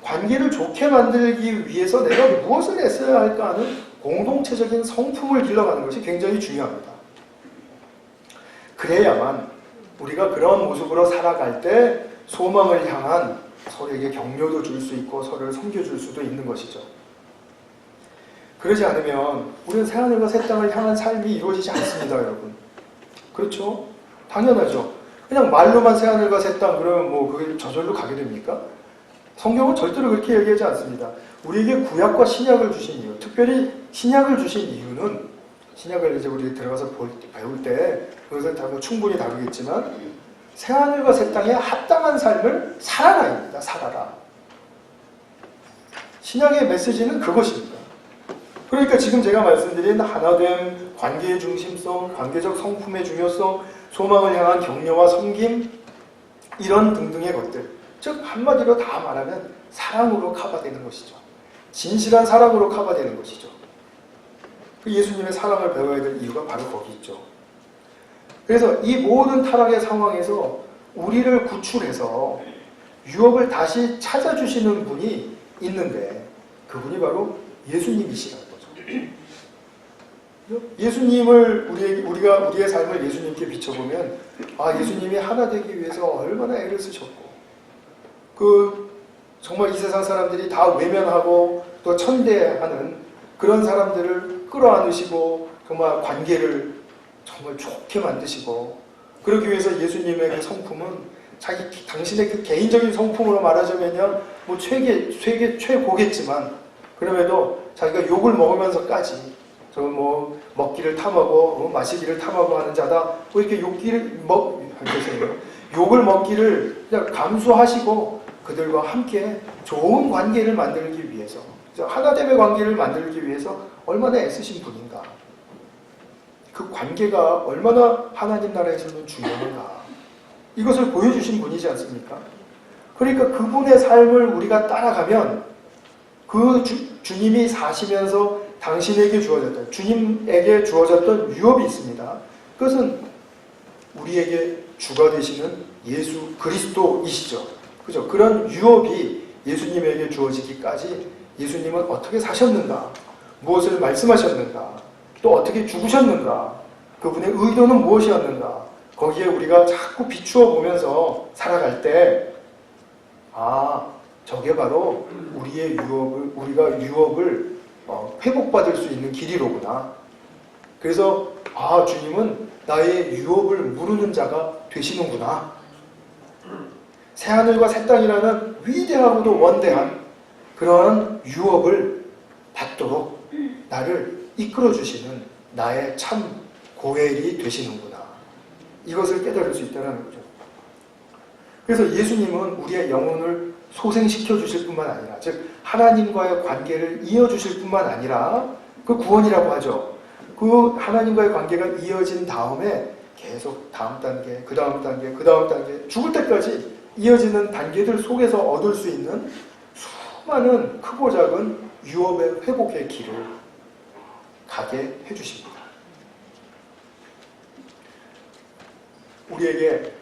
S1: 관계를 좋게 만들기 위해서 내가 무엇을 애써야 할까 하는 공동체적인 성품을 길러가는 것이 굉장히 중요합니다. 그래야만 우리가 그런 모습으로 살아갈 때 소망을 향한 서로에게 격려도 줄 수 있고 서로를 섬겨줄 수도 있는 것이죠. 그러지 않으면 우리는 새하늘과 새 땅을 향한 삶이 이루어지지 않습니다, 여러분. 그렇죠? 당연하죠. 그냥 말로만 새하늘과 새 땅 그러면 그게 저절로 가게 됩니까? 성경은 절대로 그렇게 얘기하지 않습니다. 우리에게 구약과 신약을 주신 이유, 특별히 신약을 주신 이유는, 신약을 이제 우리 들어가서 배울 때 그것을 충분히 다루겠지만, 새하늘과 새 땅에 합당한 삶을 살아라입니다. 살아라. 신약의 메시지는 그것입니다. 그러니까 지금 제가 말씀드린 하나됨, 관계의 중심성, 관계적 성품의 중요성, 소망을 향한 격려와 섬김, 이런 등등의 것들, 즉 한마디로 다 말하면 사랑으로 커버되는 것이죠. 진실한 사랑으로 커버되는 것이죠. 예수님의 사랑을 배워야 될 이유가 바로 거기 있죠. 그래서 이 모든 타락의 상황에서 우리를 구출해서 유업을 다시 찾아주시는 분이 있는데, 그분이 바로 예수님이시라는 거죠. 예수님을 우리의 삶을 예수님께 비춰보면, 아, 예수님이 하나 되기 위해서 얼마나 애를 쓰셨고, 정말 이 세상 사람들이 다 외면하고 또 천대하는 그런 사람들을 끌어안으시고 정말 관계를 정말 좋게 만드시고, 그러기 위해서 예수님의 그 성품은 당신의 그 개인적인 성품으로 말하자면요, 뭐 세계 최고겠지만, 그럼에도 자기가 욕을 먹으면서까지 뭐 먹기를 탐하고 마시기를 탐하고 하는 자다, 뭐 이렇게 욕을 먹기를 그냥 감수하시고 그들과 함께 좋은 관계를 만들기 위해서, 하나됨의 관계를 만들기 위해서 얼마나 애쓰신 분인가, 그 관계가 얼마나 하나님 나라에서는 중요한가, 이것을 보여주신 분이지 않습니까? 그러니까 그분의 삶을 우리가 따라가면 그 주님이 사시면서 주님에게 주어졌던 유업이 있습니다. 그것은 우리에게 주가 되시는 예수 그리스도이시죠. 그죠? 그런 유업이 예수님에게 주어지기까지 예수님은 어떻게 사셨는가, 무엇을 말씀하셨는가, 또 어떻게 죽으셨는가, 그분의 의도는 무엇이었는가, 거기에 우리가 자꾸 비추어 보면서 살아갈 때, 아, 저게 바로 우리가 유업을 회복받을 수 있는 길이로구나. 그래서 아, 주님은 나의 유업을 무르는 자가 되시는구나. 새하늘과 새 땅이라는 위대하고도 원대한 그러한 유업을 받도록 나를 이끌어주시는 나의 참 고엘이 되시는구나. 이것을 깨달을 수 있다는 거죠. 그래서 예수님은 우리의 영혼을 소생시켜 주실 뿐만 아니라, 즉 하나님과의 관계를 이어주실 뿐만 아니라, 그 구원이라고 하죠. 그 하나님과의 관계가 이어진 다음에 계속 다음 단계, 그 다음 단계, 그 다음 단계, 죽을 때까지 이어지는 단계들 속에서 얻을 수 있는 수많은 크고 작은 유업의 회복의 길을 가게 해주십니다. 우리에게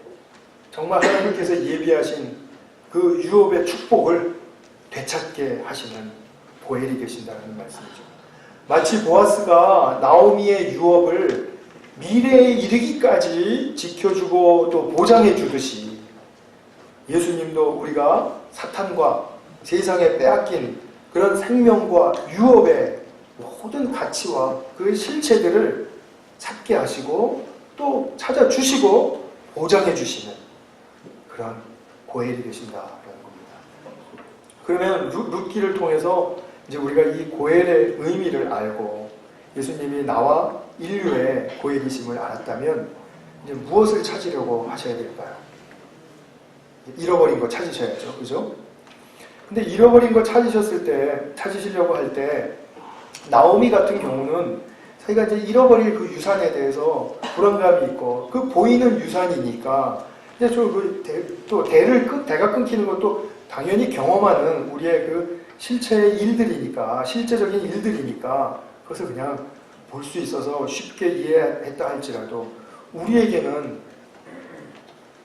S1: 정말 하나님께서 예비하신 그 유업의 축복을 되찾게 하시는 보엘이 계신다는 말씀이죠. 마치 보아스가 나오미의 유업을 미래에 이르기까지 지켜주고 또 보장해 주듯이, 예수님도 우리가 사탄과 세상에 빼앗긴 그런 생명과 유업의 모든 가치와 그 실체들을 찾게 하시고 또 찾아주시고 보장해 주시는 그런 고엘이 되신다라는 겁니다. 그러면 룻기를 통해서 이제 우리가 이 고엘의 의미를 알고 예수님이 나와 인류의 고엘이심을 알았다면 이제 무엇을 찾으려고 하셔야 될까요? 잃어버린 거 찾으셔야죠. 그죠? 근데 잃어버린 거 찾으시려고 할 때, 나오미 같은 경우는 자기가 이제 잃어버릴 그 유산에 대해서 불안감이 있고, 그 보이는 유산이니까, 이제 대가 끊기는 것도 당연히 경험하는 우리의 그 실체의 일들이니까, 실제적인 일들이니까, 그것을 그냥 볼 수 있어서 쉽게 이해했다 할지라도, 우리에게는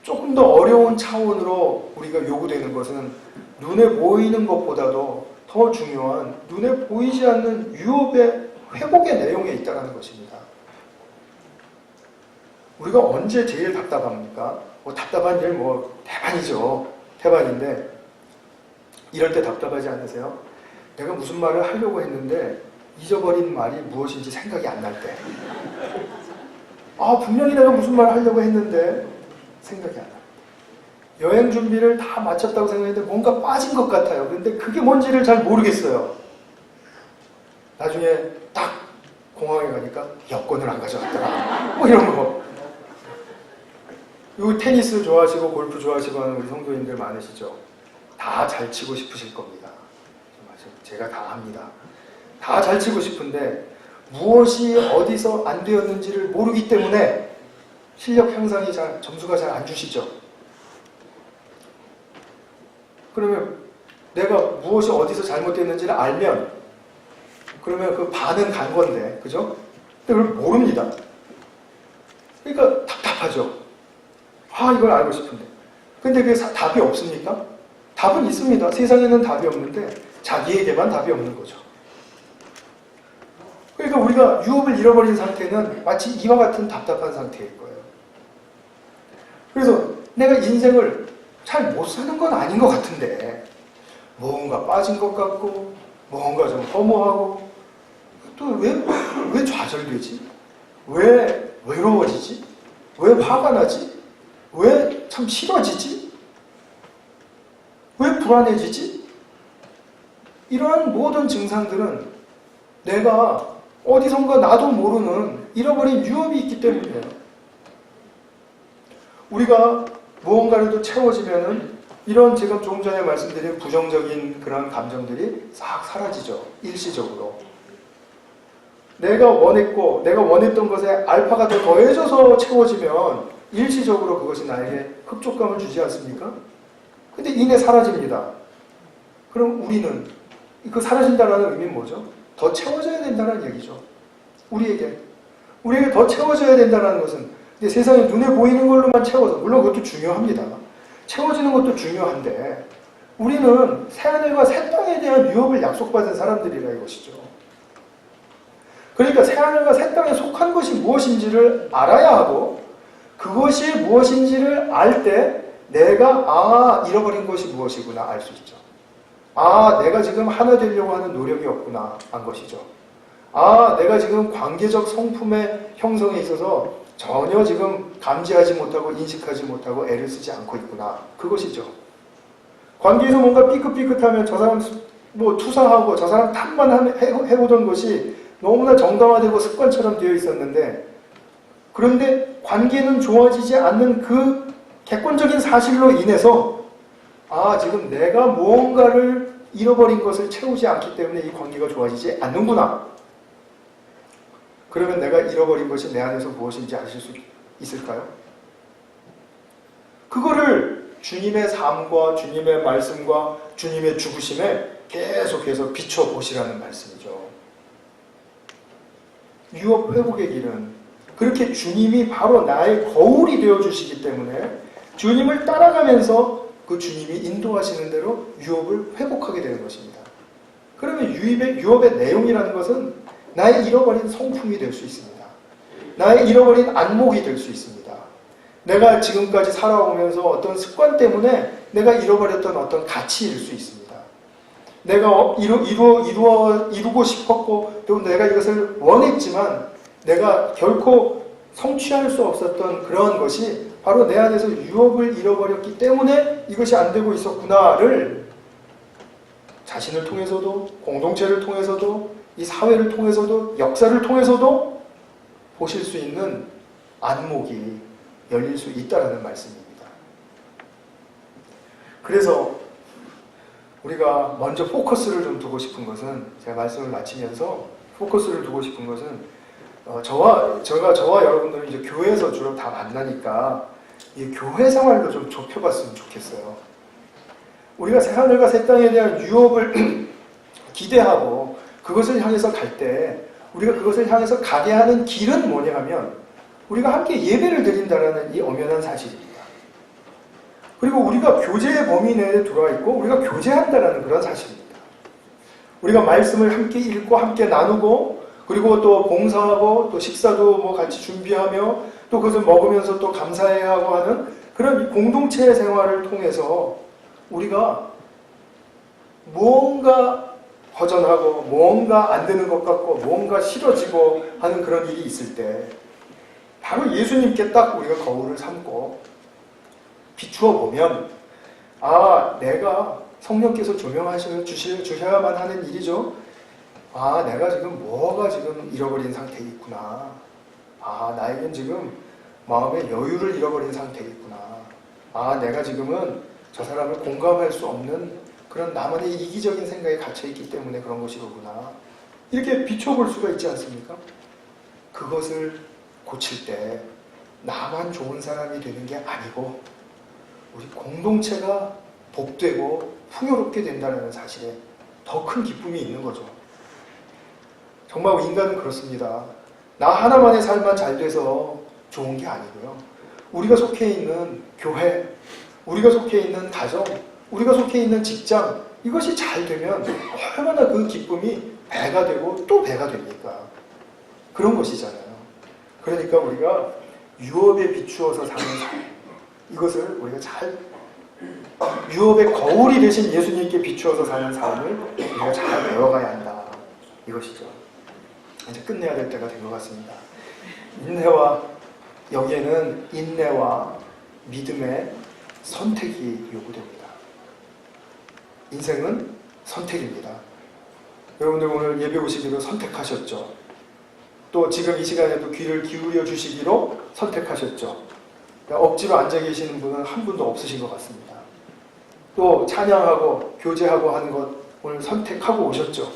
S1: 조금 더 어려운 차원으로 우리가 요구되는 것은 눈에 보이는 것보다도 더 중요한 눈에 보이지 않는 유업의 회복의 내용에 있다는 것입니다. 우리가 언제 제일 답답합니까? 답답한 일 태반이죠. 태반인데 이럴 때 답답하지 않으세요? 내가 무슨 말을 하려고 했는데 잊어버린 말이 무엇인지 생각이 안 날 때. 분명히 내가 무슨 말을 하려고 했는데 생각이 안 나. 여행 준비를 다 마쳤다고 생각했는데 뭔가 빠진 것 같아요. 근데 그게 뭔지를 잘 모르겠어요. 나중에 딱 공항에 가니까 여권을 안 가져갔더라. 뭐 이런 거. 요 테니스 좋아하시고 골프 좋아하시고 하는 우리 성도님들 많으시죠? 다 잘 치고 싶으실 겁니다. 제가 다 합니다. 다 잘 치고 싶은데 무엇이 어디서 안 되었는지를 모르기 때문에 실력 향상이 점수가 잘 안 주시죠. 그러면 내가 무엇이 어디서 잘못됐는지를 알면 그러면 그 반은 간 건데, 그죠? 근데 그걸 모릅니다. 그러니까 답답하죠. 아, 이걸 알고 싶은데. 근데 그게 답이 없습니까? 답은 있습니다. 세상에는 답이 없는데 자기에게만 답이 없는 거죠. 그러니까 우리가 유업을 잃어버린 상태는 마치 이와 같은 답답한 상태일 거예요. 그래서 내가 인생을 잘 못 사는 건 아닌 것 같은데 뭔가 빠진 것 같고 뭔가 좀 허무하고 또 왜 좌절되지? 왜 외로워지지? 왜 화가 나지? 왜 참 싫어지지? 왜 불안해지지? 이러한 모든 증상들은 내가 어디선가 나도 모르는 잃어버린 유업이 있기 때문이에요. 우리가 무언가를 또 채워지면은 이런 제가 조금 전에 말씀드린 부정적인 그런 감정들이 싹 사라지죠. 일시적으로. 내가 원했고 내가 원했던 것에 알파가 더 더해져서 채워지면 일시적으로 그것이 나에게 흡족감을 주지 않습니까? 근데 이내 사라집니다. 그럼 우리는 그 사라진다는 의미는 뭐죠? 더 채워져야 된다는 얘기죠. 우리에게 더 채워져야 된다는 것은 이제 세상에 눈에 보이는 걸로만 채워서, 물론 그것도 중요합니다. 채워지는 것도 중요한데 우리는 새하늘과 새 땅에 대한 유업을 약속받은 사람들이라 이것이죠. 그러니까 새하늘과 새 땅에 속한 것이 무엇인지를 알아야 하고 그것이 무엇인지를 알 때 내가 잃어버린 것이 무엇이구나 알 수 있죠. 내가 지금 하나 되려고 하는 노력이 없구나 한 것이죠. 내가 지금 관계적 성품의 형성에 있어서 전혀 지금 감지하지 못하고 인식하지 못하고 애를 쓰지 않고 있구나. 그것이죠. 관계에서 뭔가 삐끗삐끗하면 저 사람 뭐 투사하고 저 사람 탓만 해보던 것이 너무나 정당화되고 습관처럼 되어 있었는데 그런데 관계는 좋아지지 않는 그 객관적인 사실로 인해서 지금 내가 무언가를 잃어버린 것을 채우지 않기 때문에 이 관계가 좋아지지 않는구나. 그러면 내가 잃어버린 것이 내 안에서 무엇인지 아실 수 있을까요? 그거를 주님의 삶과 주님의 말씀과 주님의 죽으심에 계속해서 비춰보시라는 말씀이죠. 유업 회복의 길은 그렇게 주님이 바로 나의 거울이 되어주시기 때문에 주님을 따라가면서 그 주님이 인도하시는 대로 유업을 회복하게 되는 것입니다. 그러면 유업의 내용이라는 것은 나의 잃어버린 성품이 될 수 있습니다. 나의 잃어버린 안목이 될 수 있습니다. 내가 지금까지 살아오면서 어떤 습관 때문에 내가 잃어버렸던 어떤 가치일 수 있습니다. 내가 이루고 싶었고 또 내가 이것을 원했지만 내가 결코 성취할 수 없었던 그러한 것이 바로 내 안에서 유업을 잃어버렸기 때문에 이것이 안 되고 있었구나를 자신을 통해서도 공동체를 통해서도 이 사회를 통해서도 역사를 통해서도 보실 수 있는 안목이 열릴 수 있다는 말씀입니다. 그래서 우리가 먼저 포커스를 좀 두고 싶은 것은 제가 말씀을 마치면서 포커스를 두고 싶은 것은 저와 여러분들은 이제 교회에서 주로 다 만나니까 이 교회 생활로 좀 좁혀봤으면 좋겠어요. 우리가 새하늘과 새 땅에 대한 유업을 기대하고 그것을 향해서 갈 때 우리가 그것을 향해서 가게 하는 길은 뭐냐 하면 우리가 함께 예배를 드린다는 이 엄연한 사실입니다. 그리고 우리가 교제의 범위 내에 들어와 있고 우리가 교제한다는 그런 사실입니다. 우리가 말씀을 함께 읽고 함께 나누고 그리고 또 봉사하고 또 식사도 뭐 같이 준비하며 또 그것을 먹으면서 또 감사해야 하고 하는 그런 공동체 생활을 통해서 우리가 무언가 허전하고 무언가 안 되는 것 같고 무언가 싫어지고 하는 그런 일이 있을 때 바로 예수님께 딱 우리가 거울을 삼고 비추어 보면 내가 성령께서 주셔야만 하는 일이죠. 내가 지금 뭐가 지금 잃어버린 상태에 있구나. 나에겐 지금 마음의 여유를 잃어버린 상태에 있구나. 내가 지금은 저 사람을 공감할 수 없는 그런 나만의 이기적인 생각에 갇혀있기 때문에 그런 것이로구나. 이렇게 비춰볼 수가 있지 않습니까? 그것을 고칠 때 나만 좋은 사람이 되는 게 아니고 우리 공동체가 복되고 풍요롭게 된다는 사실에 더 큰 기쁨이 있는 거죠. 정말 인간은 그렇습니다. 나 하나만의 삶만 잘 돼서 좋은 게 아니고요. 우리가 속해 있는 교회, 우리가 속해 있는 가정, 우리가 속해 있는 직장, 이것이 잘 되면 얼마나 그 기쁨이 배가 되고 또 배가 됩니까? 그런 것이잖아요. 그러니까 우리가 유업에 비추어서 사는 삶, 이것을 우리가 유업의 거울이 되신 예수님께 비추어서 사는 삶을 우리가 잘 배워가야 한다. 이것이죠. 이제 끝내야 될 때가 된 것 같습니다. 여기에는 인내와 믿음의 선택이 요구됩니다. 인생은 선택입니다. 여러분들 오늘 예배 오시기로 선택하셨죠? 또 지금 이 시간에도 귀를 기울여 주시기로 선택하셨죠? 억지로 앉아 계시는 분은 한 분도 없으신 것 같습니다. 또 찬양하고 교제하고 하는 것 오늘 선택하고 오셨죠?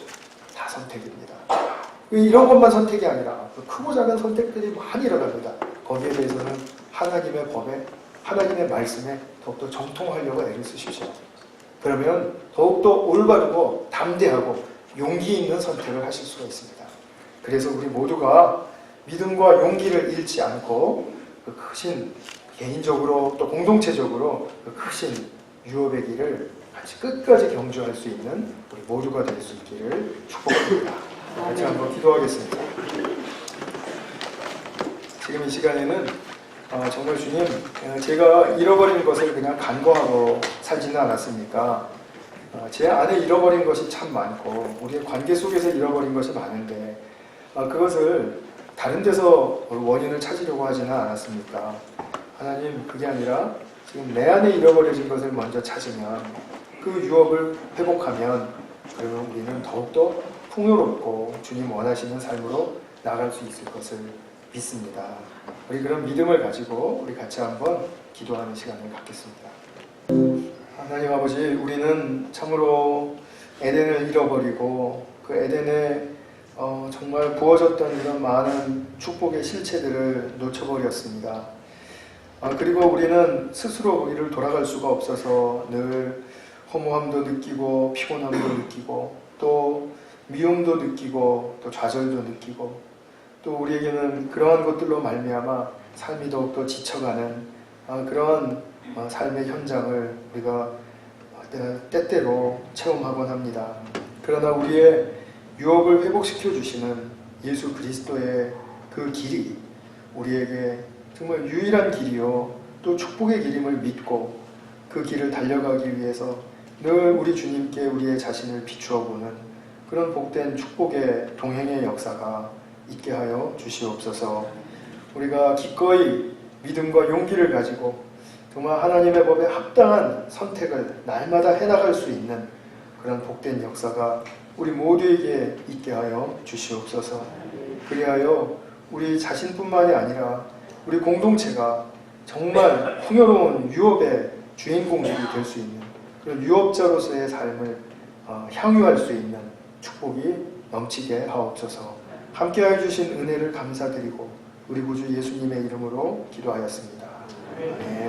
S1: 다 선택입니다. 이런 것만 선택이 아니라 크고 작은 선택들이 많이 일어납니다. 거기에 대해서는 하나님의 법에, 하나님의 말씀에 더욱더 정통하려고 애를 쓰십시오. 그러면 더욱더 올바르고 담대하고 용기 있는 선택을 하실 수가 있습니다. 그래서 우리 모두가 믿음과 용기를 잃지 않고 그 크신, 개인적으로 또 공동체적으로 그 크신 유업의 길을 같이 끝까지 경주할 수 있는 우리 모두가 될 수 있기를 축복합니다. 같이 한번 기도하겠습니다. 지금 이 시간에는 정말 주님, 제가 잃어버린 것을 그냥 간과하고 살지는 않았습니까? 제 안에 잃어버린 것이 참 많고 우리의 관계 속에서 잃어버린 것이 많은데 그것을 다른 데서 원인을 찾으려고 하지는 않았습니까? 하나님, 그게 아니라 지금 내 안에 잃어버려진 것을 먼저 찾으면 그 유업을 회복하면 그러면 우리는 더욱더 풍요롭고 주님 원하시는 삶으로 나아갈 수 있을 것을 믿습니다. 우리 그런 믿음을 가지고 우리 같이 한번 기도하는 시간을 갖겠습니다. 하나님 아버지, 우리는 참으로 에덴을 잃어버리고 그 에덴에 정말 부어졌던 이런 많은 축복의 실체들을 놓쳐버렸습니다. 그리고 우리는 스스로 우리를 돌아갈 수가 없어서 늘 허무함도 느끼고 피곤함도 느끼고 또 미움도 느끼고 또 좌절도 느끼고 또 우리에게는 그러한 것들로 말미암아 삶이 더욱더 지쳐가는 그런 삶의 현장을 우리가 때때로 체험하곤 합니다. 그러나 우리의 유업을 회복시켜 주시는 예수 그리스도의 그 길이 우리에게 정말 유일한 길이요 또 축복의 길임을 믿고 그 길을 달려가기 위해서 늘 우리 주님께 우리의 자신을 비추어 보는 그런 복된 축복의 동행의 역사가 있게 하여 주시옵소서. 우리가 기꺼이 믿음과 용기를 가지고 정말 하나님의 법에 합당한 선택을 날마다 해나갈 수 있는 그런 복된 역사가 우리 모두에게 있게 하여 주시옵소서. 그리하여 우리 자신뿐만이 아니라 우리 공동체가 정말 풍요로운 유업의 주인공들이 될 수 있는 그런 유업자로서의 삶을 향유할 수 있는 축복이 넘치게 하옵소서. 함께하여 주신 은혜를 감사드리고 우리 구주 예수님의 이름으로 기도하였습니다. 아멘.